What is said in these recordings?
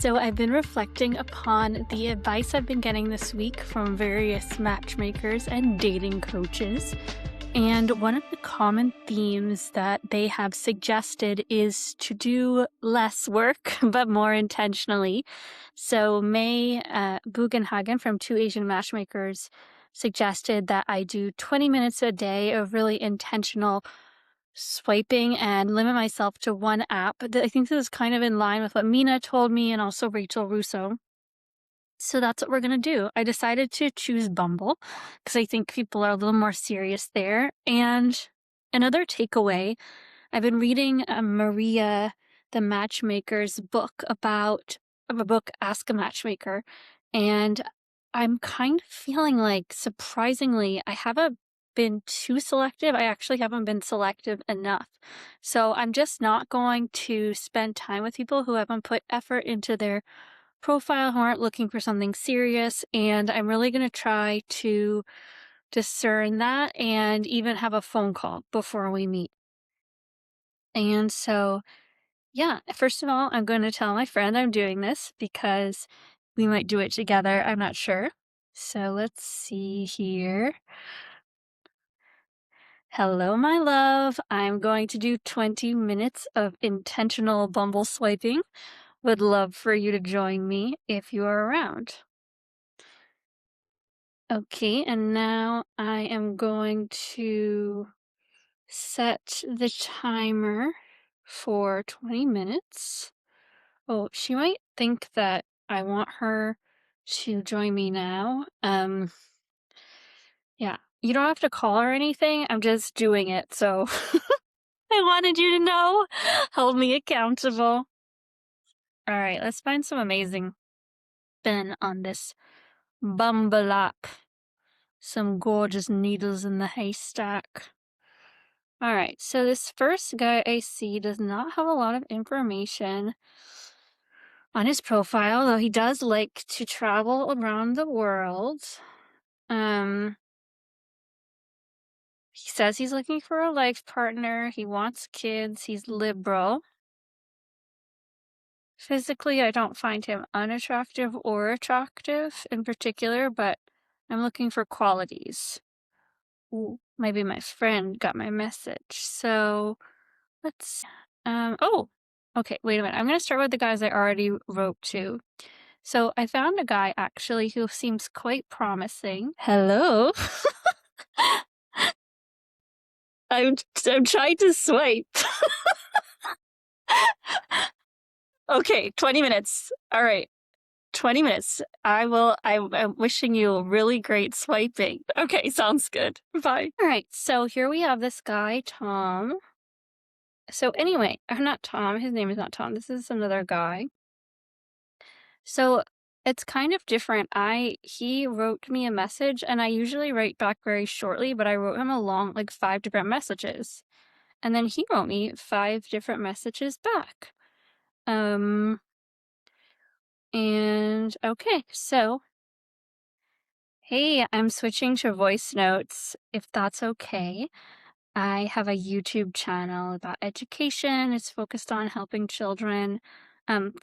So I've been reflecting upon the advice I've been getting this week from various matchmakers and dating coaches. And one of the common themes that they have suggested is to do less work, but more intentionally. So May Bugenhagen from Two Asian Matchmakers suggested that I do 20 minutes a day of really intentional swiping and limit myself to one app. I think this is kind of in line with what Mina told me and also Rachel Russo. So that's what we're going to do. I decided to choose Bumble because I think people are a little more serious there. And another takeaway, I've been reading Maria, the matchmaker's book of a book, Ask a Matchmaker. And I'm kind of feeling like, surprisingly, I haven't been too selective. I actually haven't been selective enough. So I'm just not going to spend time with people who haven't put effort into their profile, who aren't looking for something serious. And I'm really going to try to discern that and even have a phone call before we meet. And so, yeah, first of all, I'm going to tell my friend I'm doing this because we might do it together. I'm not sure. So let's see here. Hello, my love. I'm going to do 20 minutes of intentional Bumble swiping. Would love for you to join me if you are around. Okay, and now I am going to set the timer for 20 minutes. Oh, she might think that I want her to join me now. Yeah, you don't have to call or anything. I'm just doing it, so I wanted you to know. Hold me accountable. All right, let's find some amazing spin on this Bumble app. Some gorgeous needles in the haystack. All right, so this first guy I see does not have a lot of information on his profile, though he does like to travel around the world. He says he's looking for a life partner, he wants kids, he's liberal. Physically, I don't find him unattractive or attractive in particular, but I'm looking for qualities. Ooh, maybe my friend got my message. So let's oh, okay, wait a minute. I'm gonna start with the guys I already wrote to. So I found a guy actually who seems quite promising. Hello. I'm trying to swipe. Okay, 20 minutes. All right. 20 minutes. I'm wishing you a really great swiping. Okay, sounds good. Bye. All right, so here we have this guy, Tom. So anyway, not Tom. His name is not Tom. This is another guy. So it's kind of different. He wrote me a message and I usually write back very shortly, but I wrote him a long, like 5 different messages. And then he wrote me 5 different messages back. And okay, so hey, I'm switching to voice notes if that's okay. I have a YouTube channel about education. It's focused on helping children,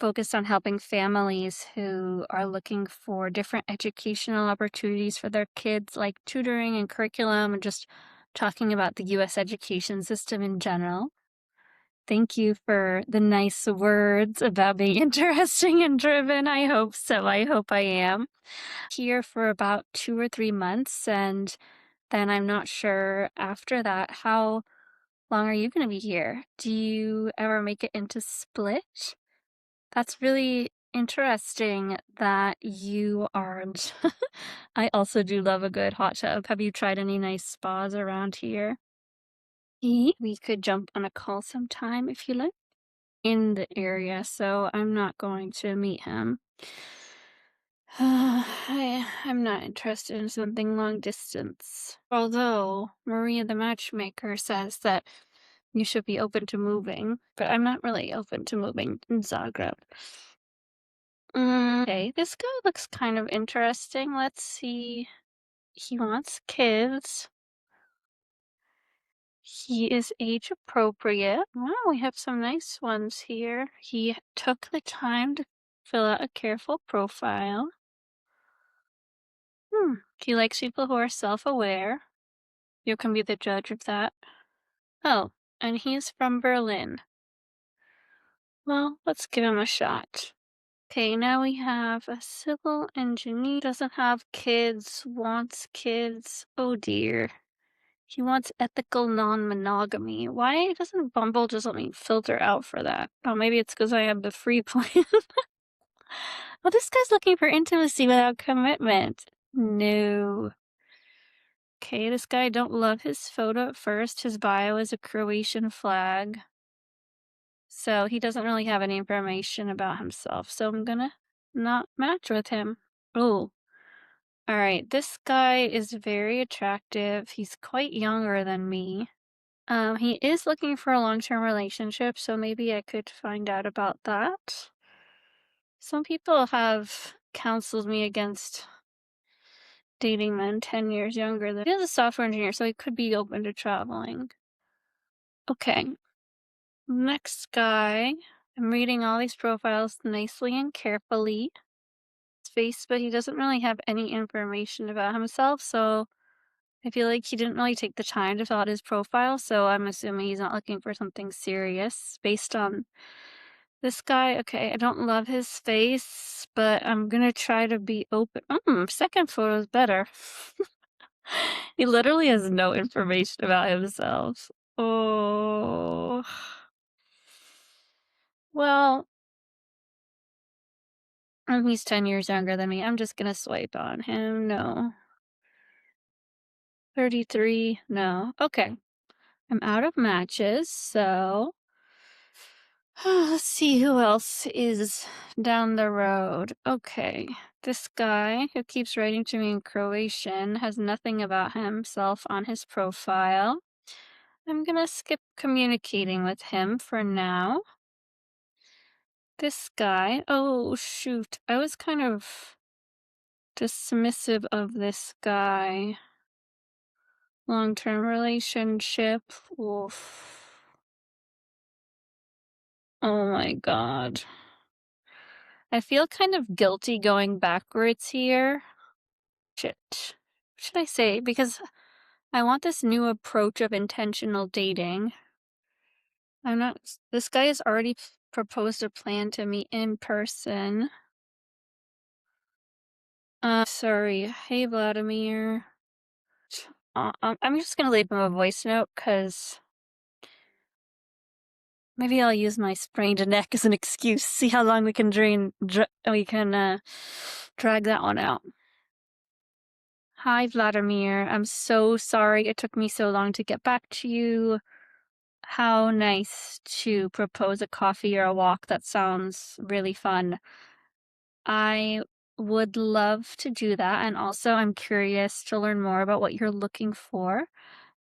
focused on helping families who are looking for different educational opportunities for their kids, like tutoring and curriculum, and just talking about the US education system in general. Thank you for the nice words about being interesting and driven. I hope so. I hope I am. Here for about 2 or 3 months, and then I'm not sure after that. How long are you going to be here? Do you ever make it into Split? That's really interesting that you aren't. I also do love a good hot tub. Have you tried any nice spas around here? We could jump on a call sometime if you like. In the area, so I'm not going to meet him. I'm not interested in something long distance. Although Maria the matchmaker says that you should be open to moving, but I'm not really open to moving in Zagreb. Okay, this guy looks kind of interesting. Let's see. He wants kids. He is age appropriate. Wow, we have some nice ones here. He took the time to Fill out a careful profile. He likes people who are self-aware. You can be the judge of that. Oh, and he's from Berlin. Well, let's give him a shot. Okay, now we have a civil engineer. Doesn't have kids, wants kids. Oh dear. He wants ethical non-monogamy. Why doesn't Bumble just let me filter out for that? Oh, maybe it's because I have the free plan. Well, this guy's looking for intimacy without commitment. No. Okay, this guy, don't love his photo at first. His bio is a Croatian flag. So he doesn't really have any information about himself. So I'm gonna not match with him. Oh, all right. This guy is very attractive. He's quite younger than me. He is looking for a long-term relationship, so maybe I could find out about that. Some people have counseled me against dating men 10 years younger than. He's a software engineer, so he could be open to traveling. Okay. Next guy. I'm reading all these profiles nicely and carefully. His face, but he doesn't really have any information about himself, so I feel like he didn't really take the time to fill out his profile, so I'm assuming he's not looking for something serious based on this guy. Okay, I don't love his face, but I'm gonna try to be open. Second photo is better. He literally has no information about himself. Oh. Well, he's 10 years younger than me. I'm just gonna swipe on him. No. 33. No. Okay. I'm out of matches, so let's see who else is down the road. Okay. This guy who keeps writing to me in Croatian has nothing about himself on his profile. I'm gonna skip communicating with him for now. This guy, oh shoot, I was kind of dismissive of this guy. Long-term relationship. Oof. Oh my god. I feel kind of guilty going backwards here. Shit. What should I say? Because I want this new approach of intentional dating. I'm not. This guy has already proposed a plan to meet in person. Sorry. Hey, Vladimir. I'm just gonna leave him a voice note because maybe I'll use my sprained neck as an excuse. See how long we can drag that one out. Hi, Vladimir. I'm so sorry it took me so long to get back to you. How nice to propose a coffee or a walk. That sounds really fun. I would love to do that. And also, I'm curious to learn more about what you're looking for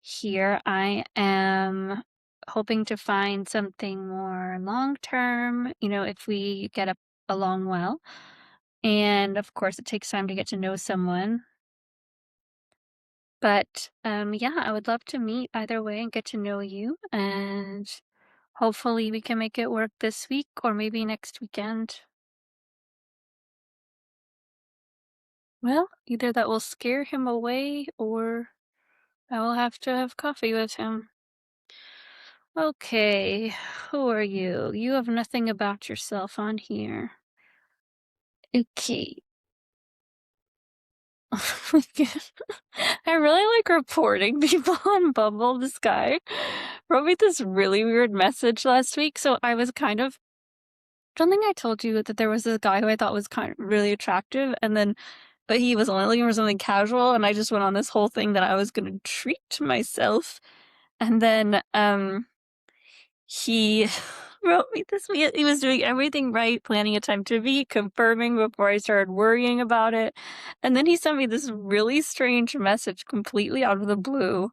here. I am hoping to find something more long term, if we get along well. And of course, it takes time to get to know someone. But yeah, I would love to meet either way and get to know you. And hopefully, we can make it work this week or maybe next weekend. Well, either that will scare him away or I will have to have coffee with him. Okay, who are you? You have nothing about yourself on here. Okay. I really like reporting people on Bumble. This guy wrote me this really weird message last week, so I was kind of. Don't think I told you that there was this guy who I thought was kind of really attractive, but he was only looking for something casual, and I just went on this whole thing that I was gonna treat myself, and then he wrote me this week. He was doing everything right, planning a time to meet, confirming before I started worrying about it, and then he sent me this really strange message completely out of the blue,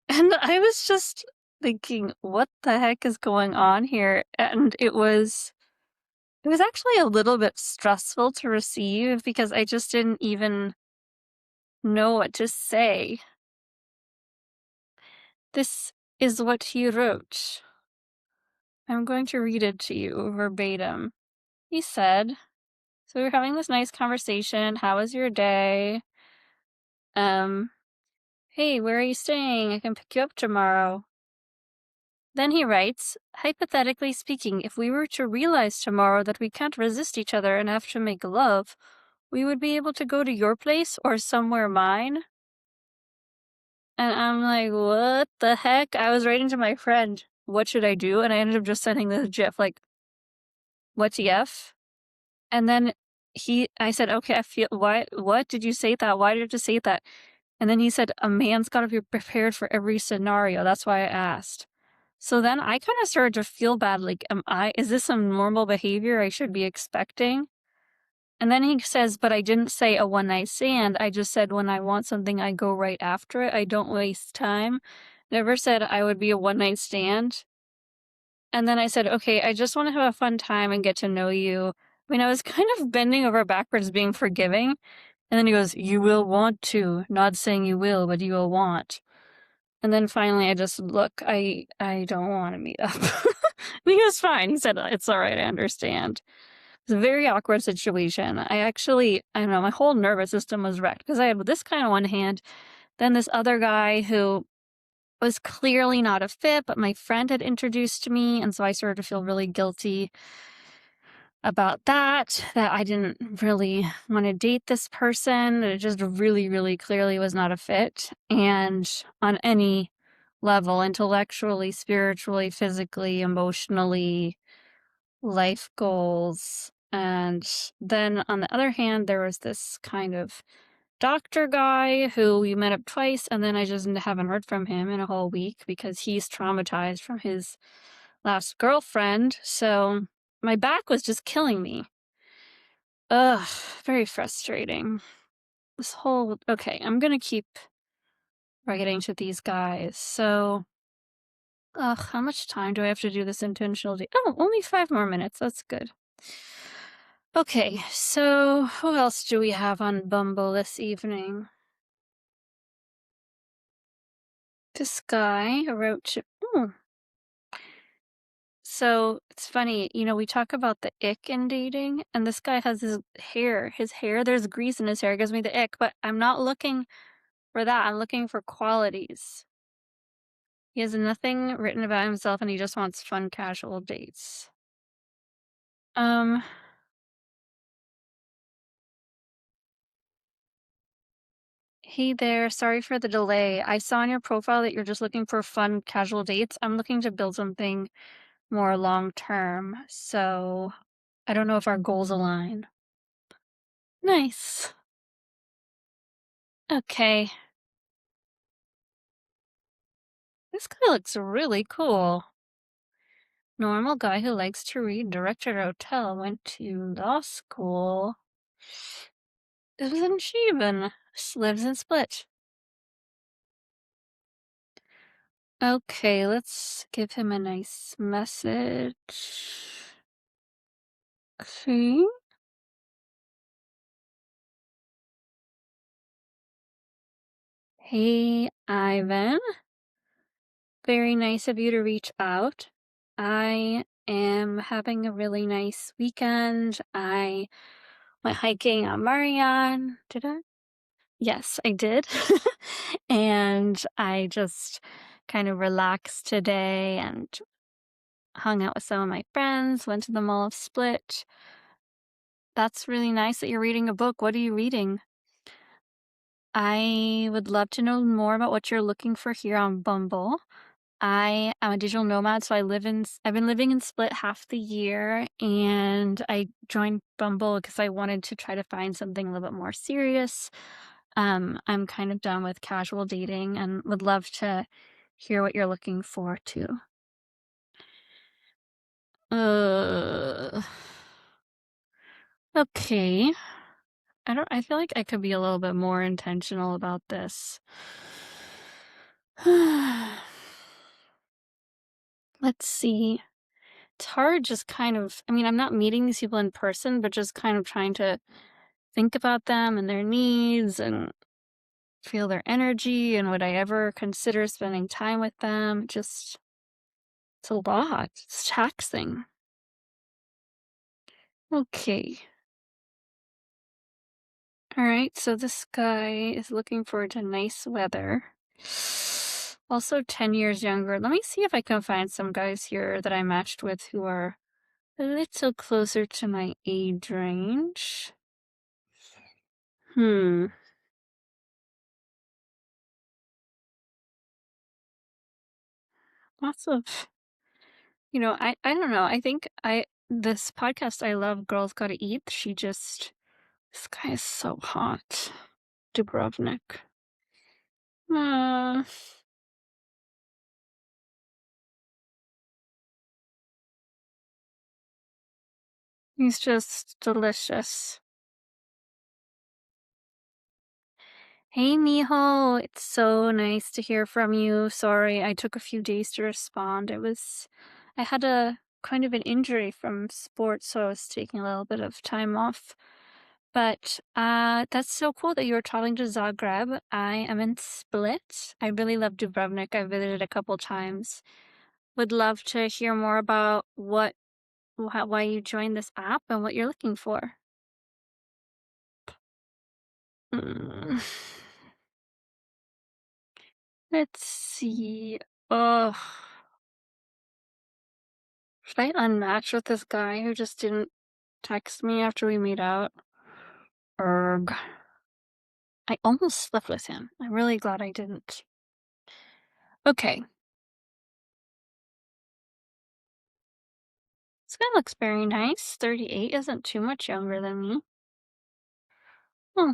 and I was just thinking, what the heck is going on here? And it was actually a little bit stressful to receive because I just didn't even know what to say. This is what he wrote. I'm going to read it to you verbatim. he said, so we were having this nice conversation. How was your day? Um, hey, where are you staying? I can pick you up tomorrow. Then he writes, hypothetically speaking, if we were to realize tomorrow that we can't resist each other and have to make love, we would be able to go to your place or somewhere mine. And I'm like, what the heck? I was writing to my friend, what should I do? And I ended up just sending this gif, like, what TF? And then I said, okay, I feel, what did you say that? Why did you say that? And then he said, a man's got to be prepared for every scenario. That's why I asked. So then I kind of started to feel bad. Like, is this some normal behavior I should be expecting? And then he says, but I didn't say a one night stand. I just said when I want something, I go right after it. I don't waste time. Never said I would be a one night stand. And then I said, okay, I just want to have a fun time and get to know you. I mean, I was kind of bending over backwards, being forgiving. And then he goes, you will want to. Not saying you will, but you will want. And then finally I just, look, I don't want to meet up. He was fine. He said, it's all right, I understand. It's a very awkward situation. I don't know, my whole nervous system was wrecked because I had this guy on one hand, then this other guy who was clearly not a fit, but my friend had introduced to me, and so I started to feel really guilty about that I didn't really want to date this person. It just really, really clearly was not a fit. And on any level, intellectually, spiritually, physically, emotionally, life goals. And then on the other hand, there was this kind of doctor guy who we met up twice, and then I just haven't heard from him in a whole week because he's traumatized from his last girlfriend. So my back was just killing me. Ugh, very frustrating. Okay, I'm gonna keep writing to these guys. So, how much time do I have to do this intentionally? Oh, only 5 more minutes. That's good. Okay, so who else do we have on Bumble this evening? This guy wrote to. So it's funny, we talk about the ick in dating, and this guy has his hair. There's grease in his hair. It gives me the ick, but I'm not looking for that. I'm looking for qualities. He has nothing written about himself, and he just wants fun, casual dates. Um, Hey there, sorry for the delay. I saw on your profile that you're just looking for fun, casual dates. I'm looking to build something more long term, so I don't know if our goals align. Nice. Okay. This guy looks really cool. Normal guy who likes to read, director at a hotel, went to law school. Isn't she even? Lives in Split. Okay, let's give him a nice message. Okay. Hey, Ivan. Very nice of you to reach out. I am having a really nice weekend. I went hiking on Marianne. Did I? Yes, I did. And I just kind of relaxed today and hung out with some of my friends, went to the Mall of Split. That's really nice that you're reading a book. What are you reading? I would love to know more about what you're looking for here on Bumble. I am a digital nomad, so I've been living in Split half the year, and I joined Bumble because I wanted to try to find something a little bit more serious. I'm kind of done with casual dating and would love to hear what you're looking for too. Uh, okay. I feel like I could be a little bit more intentional about this. Let's see. It's hard just kind of, I'm not meeting these people in person, but just kind of trying to think about them and their needs and feel their energy and would I ever consider spending time with them. It's a lot. It's taxing. Okay. All right, so this guy is looking forward to nice weather. Also 10 years younger. Let me see if I can find some guys here that I matched with who are a little closer to my age range. Hmm. Lots of, I don't know. I think this podcast I love, Girls Gotta Eat. This guy is so hot. Dubrovnik. Uh, he's just delicious. Hey, Miho. It's so nice to hear from you. Sorry, I took a few days to respond. I had a kind of an injury from sports, so I was taking a little bit of time off. But that's so cool that you were traveling to Zagreb. I am in Split. I really love Dubrovnik. I visited a couple times. Would love to hear more about why you joined this app and what you're looking for. Mm. Let's see. Oh, should I unmatch with this guy who just didn't text me after we made out? Erg. I almost slept with him. I'm really glad I didn't. Okay. This guy looks very nice. 38 isn't too much younger than me. Hmm.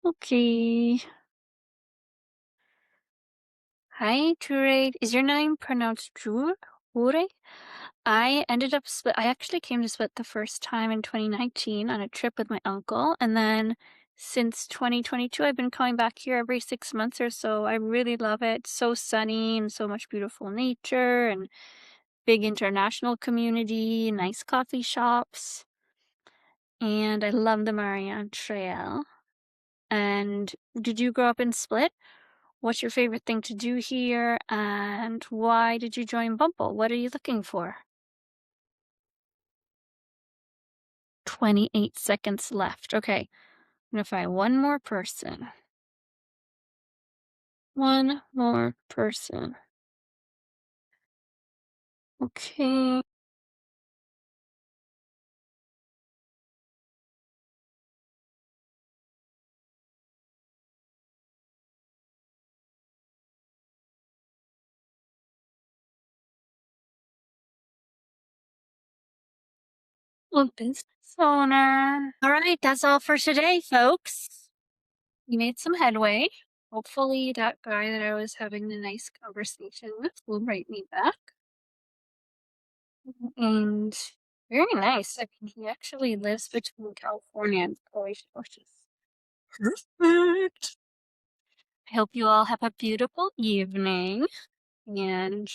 Okay. Hi, Ture. Is your name pronounced Jure? Ure? I actually came to Split the first time in 2019 on a trip with my uncle, and then since 2022, I've been coming back here every 6 months or so. I really love it. So sunny and so much beautiful nature and big international community, nice coffee shops, and I love the Marianne Trail. And did you grow up in Split? What's your favorite thing to do here? And why did you join Bumble? What are you looking for? 28 seconds left. Okay. I'm gonna find one more person. One more person. Okay. Well, business owner. All right, that's all for today, folks. We made some headway. Hopefully, that guy that I was having a nice conversation with will write me back. And very nice. I mean, he actually lives between California and Croatia, which is perfect. I hope you all have a beautiful evening. And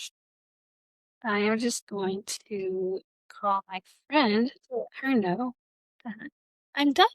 I am just going to call my friend to let her know that I'm done.